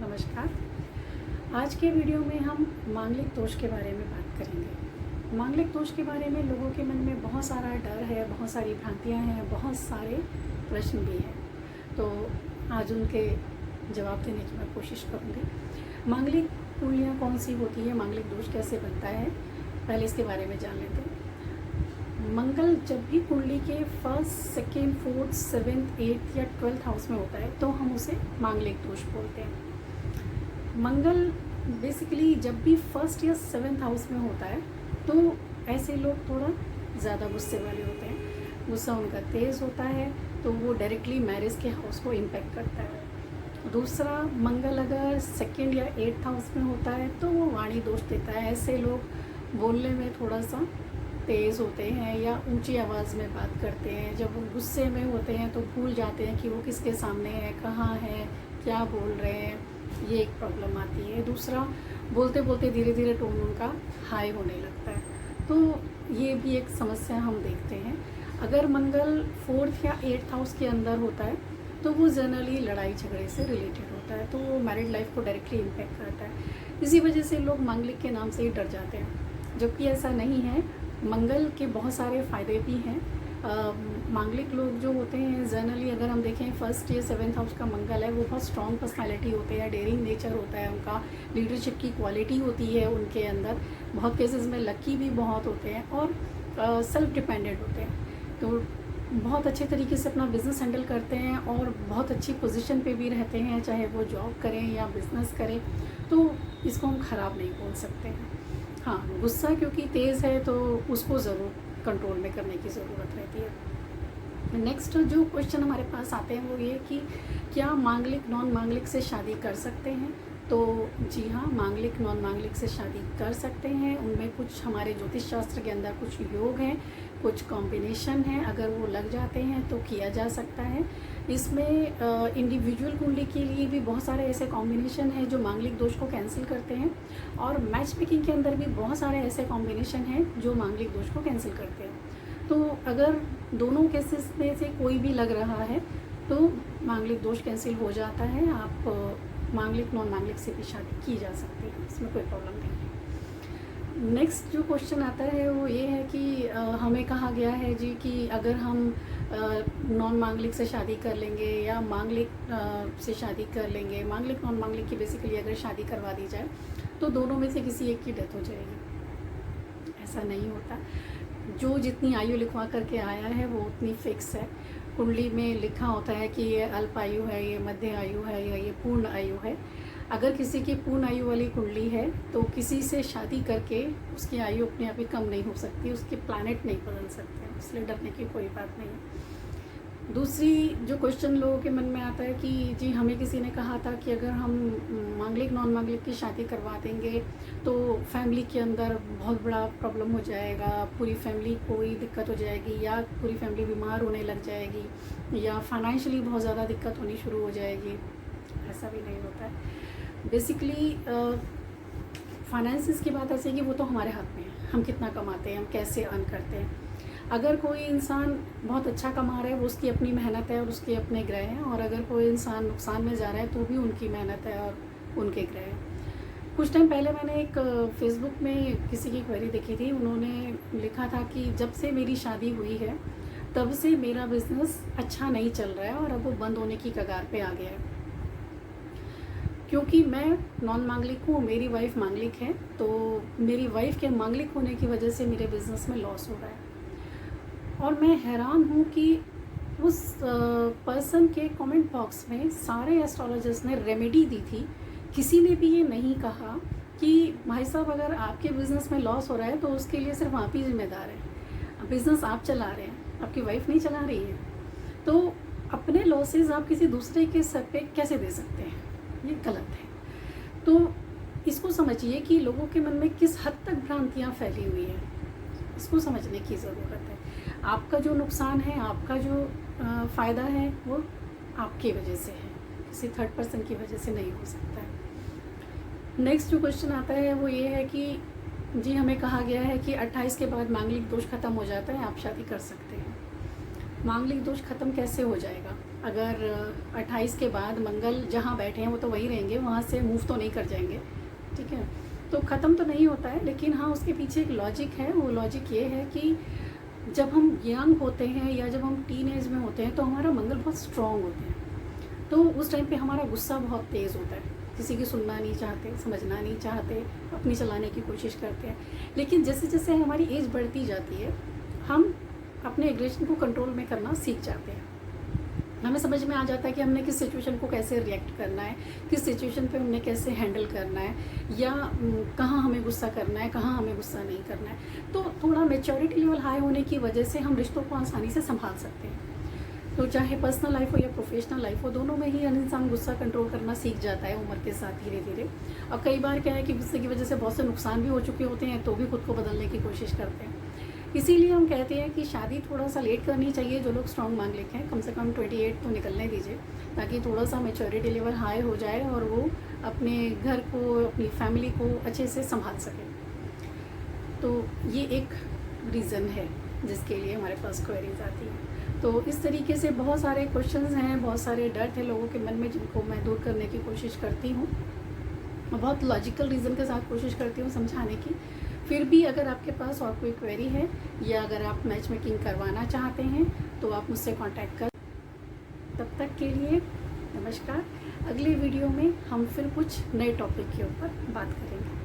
नमस्कार। आज के वीडियो में हम मांगलिक दोष के बारे में बात करेंगे। मांगलिक दोष के बारे में लोगों के मन में बहुत सारा डर है, बहुत सारी भ्रांतियाँ हैं, बहुत सारे प्रश्न भी हैं। तो आज उनके जवाब देने की मैं कोशिश करूँगी। मांगलिक कुंडलियाँ कौन सी होती है, मांगलिक दोष कैसे बनता है, पहले इसके बारे में जान लेते हैं। मंगल जब भी कुंडली के first, second, fourth, seventh, eighth या 12th हाउस में होता है तो हम उसे मांगलिक दोष बोलते हैं। मंगल बेसिकली जब भी फर्स्ट या 7th हाउस में होता है तो ऐसे लोग थोड़ा ज़्यादा गुस्से वाले होते हैं, गुस्सा उनका तेज़ होता है, तो वो डायरेक्टली मैरिज के हाउस को इम्पेक्ट करता है। दूसरा, मंगल अगर 2nd या 8th हाउस में होता है तो वो वाणी दोष देता है। ऐसे लोग बोलने में थोड़ा सा तेज़ होते हैं या ऊंची आवाज़ में बात करते हैं। जब वो गुस्से में होते हैं तो भूल जाते हैं कि वो किसके सामने है, कहाँ है, क्या बोल रहे हैं, ये एक प्रॉब्लम आती है। दूसरा, बोलते बोलते धीरे धीरे टोन उनका हाई होने लगता है, तो ये भी एक समस्या हम देखते हैं। अगर मंगल 4th या 8th हाउस के अंदर होता है तो वो जनरली लड़ाई झगड़े से रिलेटेड होता है, तो वो मैरिड लाइफ को डायरेक्टली इम्पेक्ट करता है। इसी वजह से लोग मांगलिक के नाम से ही डर जाते हैं, जबकि ऐसा नहीं है। मंगल के बहुत सारे फ़ायदे भी हैं। मांगलिक लोग जो होते हैं जनरली अगर हम देखें 1st या 7th हाउस का मंगल है, वो बहुत स्ट्रॉन्ग पर्सनालिटी होते हैं, डेयरिंग नेचर होता है उनका, लीडरशिप की क्वालिटी होती है उनके अंदर, बहुत केसेस में लकी भी बहुत होते हैं और सेल्फ डिपेंडेंट होते हैं। तो बहुत अच्छे तरीके से अपना बिज़नेस हैंडल करते हैं और बहुत अच्छी पोजीशन पे भी रहते हैं, चाहे वो जॉब करें या बिज़नेस करें, तो इसको हम ख़राब नहीं बोल सकते हैं। हाँ, गुस्सा क्योंकि तेज़ है तो उसको ज़रूर कंट्रोल में करने की ज़रूरत रहती है। नेक्स्ट जो क्वेश्चन हमारे पास आते हैं वो ये कि क्या मांगलिक नॉन मांगलिक से शादी कर सकते हैं? तो जी हाँ, मांगलिक नॉन मांगलिक से शादी कर सकते हैं। उनमें कुछ हमारे ज्योतिष शास्त्र के अंदर कुछ योग हैं, कुछ कॉम्बिनेशन हैं, अगर वो लग जाते हैं तो किया जा सकता है। इसमें इंडिविजुअल कुंडली के लिए भी बहुत सारे ऐसे कॉम्बिनेशन हैं जो मांगलिक दोष को कैंसिल करते हैं, और मैच मेकिंग के अंदर भी बहुत सारे ऐसे कॉम्बिनेशन हैं जो मांगलिक दोष को कैंसिल करते हैं। तो अगर दोनों केसेस में से कोई भी लग रहा है तो मांगलिक दोष कैंसिल हो जाता है। आप मांगलिक नॉन मांगलिक से भी शादी की जा सकती है, इसमें कोई प्रॉब्लम नहीं है। नेक्स्ट जो क्वेश्चन आता है वो ये है कि हमें कहा गया है जी कि अगर हम नॉन मांगलिक से शादी कर लेंगे या मांगलिक से शादी कर लेंगे, मांगलिक नॉन मांगलिक की बेसिकली अगर शादी करवा दी जाए तो दोनों में से किसी एक की डेथ हो जाएगी। ऐसा नहीं होता। जो जितनी आयु लिखवा करके आया है वो उतनी फिक्स है। कुंडली में लिखा होता है कि ये अल्प आयु है, ये मध्य आयु है या ये पूर्ण आयु है। अगर किसी की पूर्ण आयु वाली कुंडली है तो किसी से शादी करके उसकी आयु अपने आप ही कम नहीं हो सकती, उसके प्लैनेट नहीं बदल सकते, इसलिए डरने की कोई बात नहीं है। दूसरी जो क्वेश्चन लोगों के मन में आता है कि जी हमें किसी ने कहा था कि अगर हम मांगलिक नॉन मांगलिक की शादी करवा देंगे तो फैमिली के अंदर बहुत बड़ा प्रॉब्लम हो जाएगा, पूरी फैमिली को ही दिक्कत हो जाएगी, या पूरी फैमिली बीमार होने लग जाएगी, या फाइनेंशियली बहुत ज़्यादा दिक्कत होनी शुरू हो जाएगी। ऐसा भी नहीं होता है। बेसिकली फाइनेंसिस की बात ऐसे है कि वो तो हमारे हाथ में है, हम कितना कमाते हैं, हम कैसे अर्न करते हैं। अगर कोई इंसान बहुत अच्छा कमा रहा है वो उसकी अपनी मेहनत है और उसके अपने ग्रह हैं, और अगर कोई इंसान नुकसान में जा रहा है तो भी उनकी मेहनत है और उनके ग्रह हैं। कुछ टाइम पहले मैंने एक फेसबुक में किसी की क्वेरी देखी थी, उन्होंने लिखा था कि जब से मेरी शादी हुई है तब से मेरा बिज़नेस अच्छा नहीं चल रहा है और अब वो बंद होने की कगार पे आ गया है, क्योंकि मैं नॉन मांगलिक हूँ, मेरी वाइफ मांगलिक है, तो मेरी वाइफ के मांगलिक होने की वजह से मेरे बिज़नेस में लॉस हो रहा है। और मैं हैरान हूँ कि उस पर्सन के कमेंट बॉक्स में सारे एस्ट्रोलॉजर्स ने रेमेडी दी थी, किसी ने भी ये नहीं कहा कि भाई साहब अगर आपके बिज़नेस में लॉस हो रहा है तो उसके लिए सिर्फ आप ही जिम्मेदार हैं, बिज़नेस आप चला रहे हैं, आपकी वाइफ नहीं चला रही है, तो अपने लॉसेस आप किसी दूसरे के सर पे कैसे दे सकते हैं, ये गलत है। तो इसको समझिए कि लोगों के मन में किस हद तक भ्रांतियाँ फैली हुई हैं, इसको समझने की ज़रूरत है। आपका जो नुकसान है, आपका जो फ़ायदा है वो आपकी वजह से है, किसी थर्ड पर्सन की वजह से नहीं हो सकता है। नेक्स्ट जो क्वेश्चन आता है वो ये है कि जी हमें कहा गया है कि 28 के बाद मांगलिक दोष ख़त्म हो जाता है, आप शादी कर सकते हैं। मांगलिक दोष ख़त्म कैसे हो जाएगा? अगर 28 के बाद मंगल जहाँ बैठे हैं वो तो वहीं रहेंगे, वहाँ से मूव तो नहीं कर जाएंगे, ठीक है। तो ख़त्म तो नहीं होता है, लेकिन हाँ उसके पीछे एक लॉजिक है। वो लॉजिक ये है कि जब हम यंग होते हैं या जब हम टीन एज में होते हैं तो हमारा मंगल बहुत स्ट्रॉन्ग होते हैं। तो उस टाइम पे हमारा गुस्सा बहुत तेज़ होता है, किसी की सुनना नहीं चाहते, समझना नहीं चाहते, अपनी चलाने की कोशिश करते हैं। लेकिन जैसे जैसे हमारी एज बढ़ती जाती है हम अपने एग्रेशन को कंट्रोल में करना सीख जाते हैं। हमें समझ में आ जाता है कि हमने किस सिचुएशन को कैसे रिएक्ट करना है, किस सिचुएशन पे हमने कैसे हैंडल करना है, या कहाँ हमें गुस्सा करना है, कहाँ हमें गुस्सा नहीं करना है। तो थोड़ा मैच्योरिटी लेवल हाई होने की वजह से हम रिश्तों को आसानी से संभाल सकते हैं। तो चाहे पर्सनल लाइफ हो या प्रोफेशनल लाइफ हो, दोनों में ही इंसान गुस्सा कंट्रोल करना सीख जाता है उम्र के साथ धीरे धीरे। और कई बार क्या है कि गुस्से की वजह से बहुत से नुकसान भी हो चुके होते हैं, तो भी खुद को बदलने की कोशिश करते हैं। इसीलिए हम कहते हैं कि शादी थोड़ा सा लेट करनी चाहिए। जो लोग स्ट्रॉन्ग मांगलिक हैं कम से कम 28 तो निकलने दीजिए, ताकि थोड़ा सा मैच्योरिटी लेवल हाई हो जाए और वो अपने घर को, अपनी फैमिली को अच्छे से संभाल सकें। तो ये एक रीज़न है जिसके लिए हमारे पास क्वेरीज आती हैं। तो इस तरीके से बहुत सारे क्वेश्चंस हैं, बहुत सारे डर थे लोगों के मन में, जिनको मैं दूर करने की कोशिश करती हूँ। बहुत लॉजिकल रीज़न के साथ कोशिश करती हूँ समझाने की। फिर भी अगर आपके पास और कोई क्वेरी है या अगर आप मैच मेकिंग करवाना चाहते हैं तो आप मुझसे कांटेक्ट कर। तब तक के लिए नमस्कार। अगले वीडियो में हम फिर कुछ नए टॉपिक के ऊपर बात करेंगे।